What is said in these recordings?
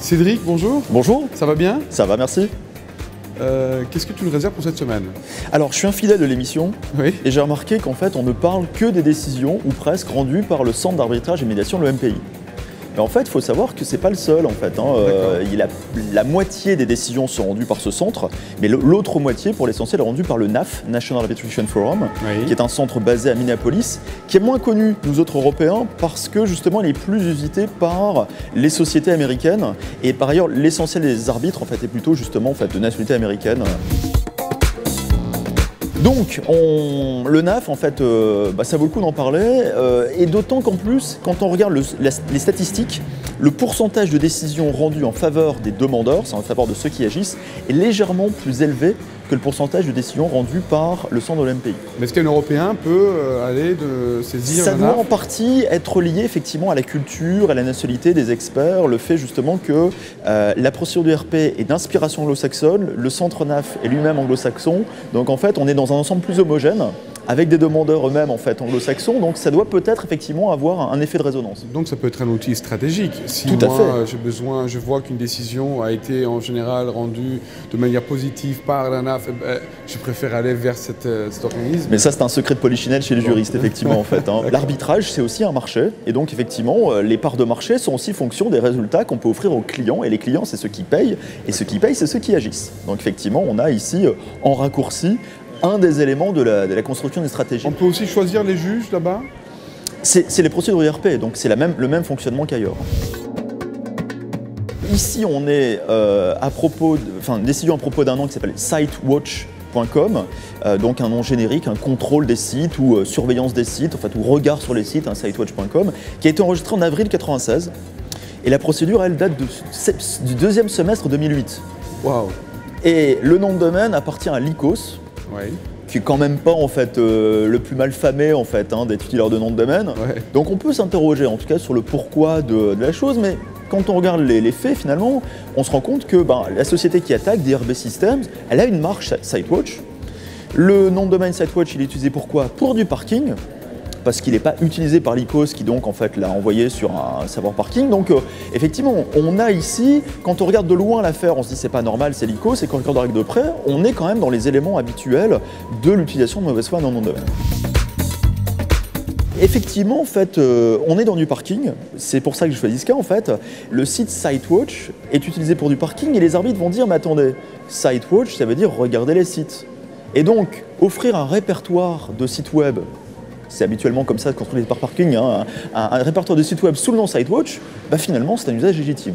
Cédric, bonjour. Bonjour. Ça va bien? Ça va, merci. Qu'est-ce que tu nous réserves pour cette semaine? Alors, je suis un fidèle de l'émission Oui. et j'ai remarqué qu'en fait, on ne parle que des décisions, ou presque, rendues par le Centre d'arbitrage et médiation, le MPI. Mais en fait, il faut savoir que c'est pas le seul, en fait. La moitié des décisions sont rendues par ce centre, mais l'autre moitié, pour l'essentiel, est rendue par le NAF, National Arbitration Forum, Oui. qui est un centre basé à Minneapolis, qui est moins connu, nous autres Européens, parce que justement, il est plus usité par les sociétés américaines. Et par ailleurs, l'essentiel des arbitres, en fait, est plutôt justement en fait, de nationalité américaine. Donc, le NAF, en fait, ça vaut le coup d'en parler, et d'autant qu'en plus, quand on regarde les statistiques, le pourcentage de décisions rendues en faveur des demandeurs, c'est en faveur de ceux qui agissent, est légèrement plus élevé que le pourcentage de décisions rendues par le centre de l'MPI. Mais est-ce qu'un Européen peut aller saisir Ça le doit NAF? en partie être lié effectivement à la culture, à la nationalité des experts, le fait justement que la procédure du RP est d'inspiration anglo-saxonne, le centre NAF est lui-même anglo-saxon, donc en fait on est dans un ensemble plus homogène, avec des demandeurs eux-mêmes en fait anglo-saxons, donc ça doit peut-être effectivement avoir un effet de résonance. Donc ça peut être un outil stratégique. Si Tout à moi je vois qu'une décision a été en général rendue de manière positive par la NAF, je préfère aller vers cet organisme. Mais ça c'est un secret de polichinelle chez les juristes effectivement en fait. L'arbitrage c'est aussi un marché et donc effectivement les parts de marché sont aussi fonction des résultats qu'on peut offrir aux clients et les clients c'est ceux qui payent et ceux qui payent c'est ceux qui agissent. Donc effectivement on a ici en raccourci un des éléments de la construction des stratégies. On peut aussi choisir les juges là-bas? C'est les procédures IRP, donc c'est le même fonctionnement qu'ailleurs. Ici, on est une décision à propos d'un nom qui s'appelle sitewatch.com, donc un nom générique, un contrôle des sites ou surveillance des sites, en fait, ou regard sur les sites, sitewatch.com, qui a été enregistré en avril 1996. Et la procédure, elle date du deuxième semestre 2008. Waouh! Et le nom de domaine appartient à l'ICOS. Oui. Qui est quand même pas en fait le plus mal famé en fait des titulaires de nom de domaine. Ouais. Donc on peut s'interroger en tout cas sur le pourquoi de la chose, mais quand on regarde les faits finalement, on se rend compte que la société qui attaque, DRB Systems, elle a une marque Sitewatch. Le nom de domaine Sitewatch, il est utilisé pour quoi? Pour du parking, parce qu'il n'est pas utilisé par l'ICOS qui donc en fait l'a envoyé sur un serveur parking. Donc effectivement, on a ici, quand on regarde de loin l'affaire, on se dit c'est pas normal, c'est l'ICOS, et quand on regarde de près, on est quand même dans les éléments habituels de l'utilisation de mauvaise foi dans le nom de domaine. Effectivement, en fait, on est dans du parking, c'est pour ça que je choisis ce cas en fait. Le site Sitewatch est utilisé pour du parking et les arbitres vont dire mais attendez, Sitewatch ça veut dire regarder les sites. Et donc, offrir un répertoire de sites web, c'est habituellement comme ça quand on est par parking, un répertoire de sites web sous le nom Sitewatch, finalement c'est un usage légitime.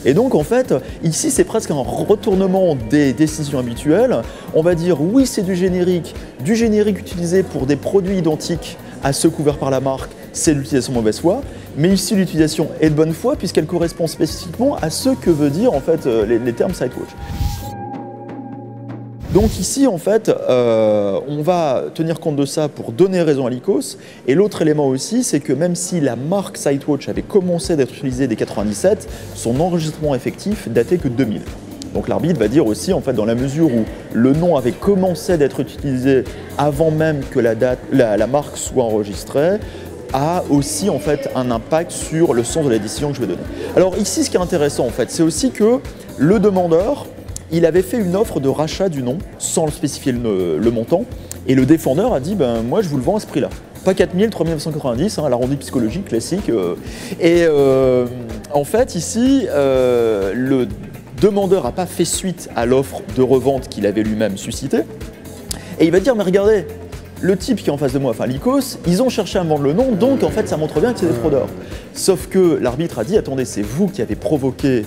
Et donc en fait, ici c'est presque un retournement des décisions habituelles. On va dire oui c'est du générique utilisé pour des produits identiques à ceux couverts par la marque, c'est l'utilisation mauvaise foi, mais ici l'utilisation est de bonne foi puisqu'elle correspond spécifiquement à ce que veut dire en fait les termes Sitewatch. Donc ici, en fait, on va tenir compte de ça pour donner raison à l'ICOS. Et l'autre élément aussi, c'est que même si la marque Sitewatch avait commencé d'être utilisée dès 1997, son enregistrement effectif datait que de 2000. Donc l'arbitre va dire aussi, en fait, dans la mesure où le nom avait commencé d'être utilisé avant même que la marque soit enregistrée, a aussi en fait un impact sur le sens de la décision que je vais donner. Alors ici, ce qui est intéressant, en fait, c'est aussi que le demandeur, il avait fait une offre de rachat du nom sans spécifier le montant et le défendeur a dit moi je vous le vends à ce prix-là. Pas 4000, 3990, l'arrondi psychologique classique. En fait ici, le demandeur n'a pas fait suite à l'offre de revente qu'il avait lui-même suscitée et il va dire mais regardez, le type qui est en face de moi, enfin l'ICOS, ils ont cherché à me vendre le nom, donc en fait ça montre bien que c'est des fraudeurs. Sauf que l'arbitre a dit attendez, c'est vous qui avez provoqué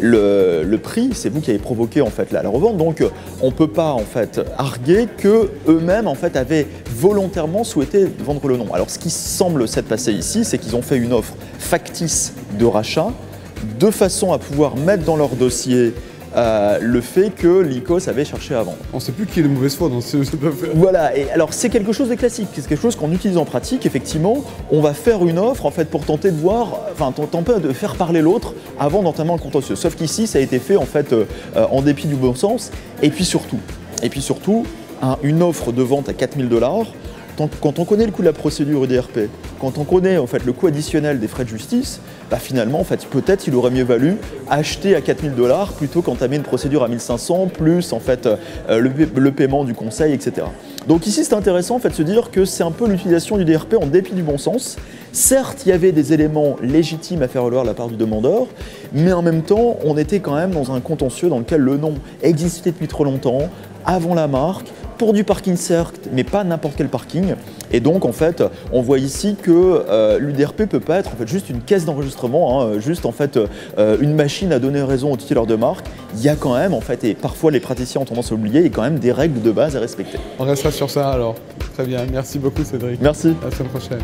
le prix, c'est vous qui avez provoqué en fait la revente, donc on ne peut pas en fait arguer que eux-mêmes en fait avaient volontairement souhaité vendre le nom. Alors ce qui semble s'être passé ici, c'est qu'ils ont fait une offre factice de rachat de façon à pouvoir mettre dans leur dossier le fait que l'ICOS avait cherché à vendre. On ne sait plus qui est de mauvaise foi dans cette affaire. Voilà, et alors c'est quelque chose de classique, c'est quelque chose qu'on utilise en pratique, effectivement, on va faire une offre en fait pour tenter de voir, tenter de faire parler l'autre avant d'entamer un contentieux. Sauf qu'ici ça a été fait en fait en dépit du bon sens, et puis surtout, une offre de vente à 4000 $, quand on connaît le coût de la procédure UDRP, quand on connaît en fait le coût additionnel des frais de justice, bah finalement en fait peut-être il aurait mieux valu acheter à 4 000 $ plutôt qu'entamer une procédure à 1 500 plus en fait le paiement du conseil, etc. Donc ici c'est intéressant en fait de se dire que c'est un peu l'utilisation du DRP en dépit du bon sens. Certes, il y avait des éléments légitimes à faire valoir de la part du demandeur, mais en même temps, on était quand même dans un contentieux dans lequel le nom existait depuis trop longtemps, avant la marque, pour du parking certes, mais pas n'importe quel parking. Et donc en fait, on voit ici que l'UDRP peut pas être en fait juste une caisse d'enregistrement, hein, juste en fait une machine à donner raison au titulaire de marque. Il y a quand même en fait, et parfois les praticiens ont tendance à oublier, il y a quand même des règles de base à respecter. On restera sur ça alors. Très bien, merci beaucoup Cédric. Merci. À la semaine prochaine.